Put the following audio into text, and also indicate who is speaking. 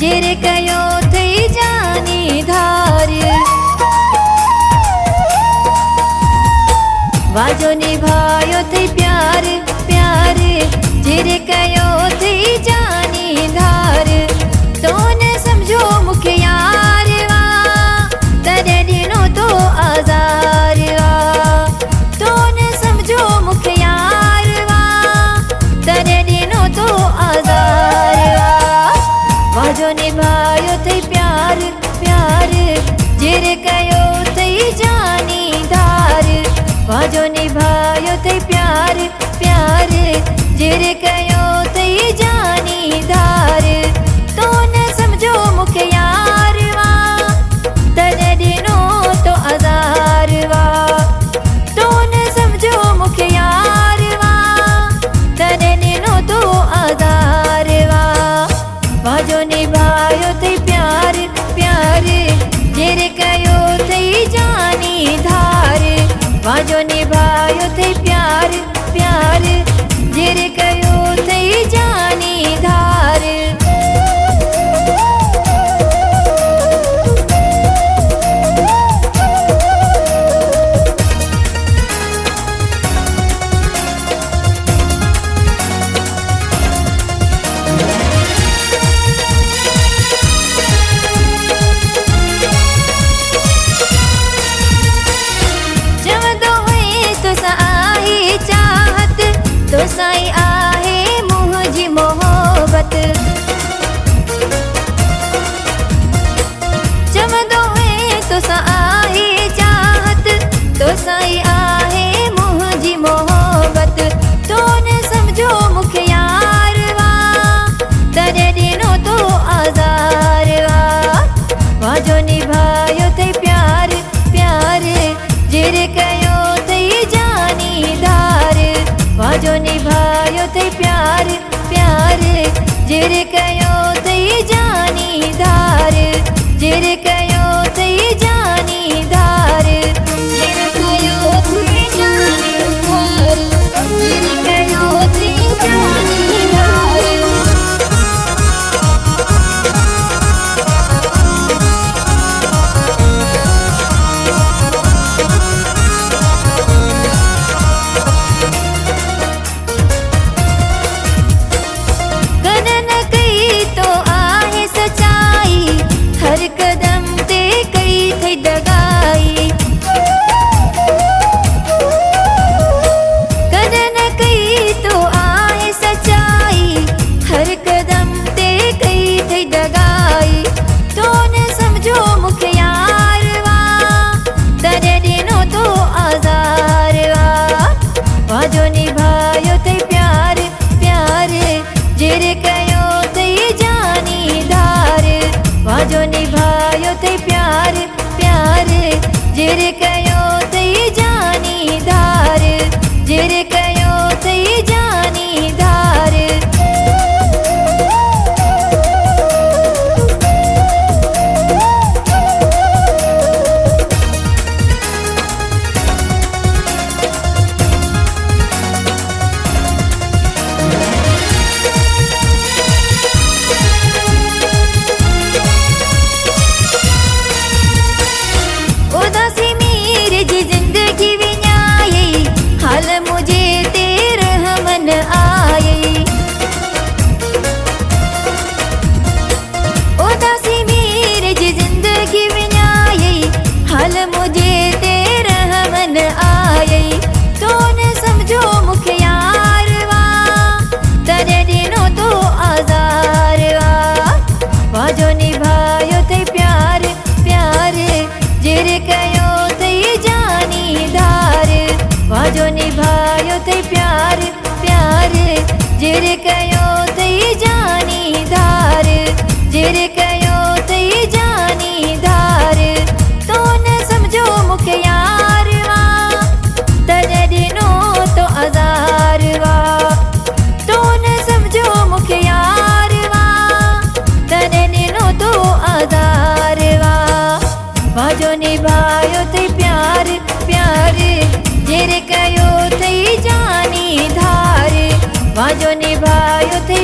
Speaker 1: जेरे कयो थई जानी धार। वाजो निभायो थई प्यार प्यार, जेरे कयो थई जानी धार। तो न समझो मुखे यार वा, तने दिनो तो आजार वा। तो न समझो मुखे यार वा, तने दिनो तो आजार वा। वाजो निभायो थई प्यार प्यार, जेरे कयो थई जानी धार। वाजो निभायो थई प्यार प्यार, जेरे कयो थई जानी धार। तो न समझो मुखे यार वा, तने दिनो तो आजार वा। तो न समझो मुखे यार वा, तने दिनो तो आजार वा। वाजो निभायो थई प्यार प्यार, जेरे कयो थई जानी धार। वाजो निभायो थई प्यार प्यार, जेरे कयो थई जानी धार। तो साई आहे मुझी मोहब्बत, चमदो है तो आहे चाहत। तो साई आहे मुझी मोहब्बत, तो न समझो मुखे यार वा, तने दिनो तो आजार वा। वाजो निभायो थई प्यार प्यार, जेरे कयो थई जानी धार। वाजो निभायो थई प्यार प्यार, जेरे कयो थई जानी धार। जेरे कयो थई जानी धार। जेरे कयो थई जानी धार। जेरे कयो थई जानी धार। हर कदम ते कई थई दगाई, कदन कई तो आहे सच्चाई। हर कदम ते कई थई दगाई, तो न समझो मुखे यार वा, तने दिनो तो आजार वा। वाजो निभायो थई प्यार प्यार, जेरे कयो थई जानी धार। वाजो निभायो थई प्यार प्यार, जेरे कयो थई जानी धार। जेरे कयो थई जानी धार। उदासी मेरी जी जिंदगी विन्याई, हाल मुझे तेरे हमन आई। उदासी मेरी जी जिंदगी विन्याई, हाल मुझे तेरे हमन आई। तो न समझो मुखे यार वा, तने दिनो तो आजार वा। वाजो निभायो थई प्यार प्यार, जेरे कयो थई जानी धार। वाजो निभायो थई प्यार प्यार, जेरे कयो थई जानी धार। जेरे कयो थई जानी धार। तो न समझो मुखे यार वा, तने दिनो तो आजार वा। तो न समझो मुखे यार वा, तने दिनो तो आजार वा। वाजो निभायो थई प्यार प्यार, जेरे कयो थई जानी धार। वाजो निभायो थई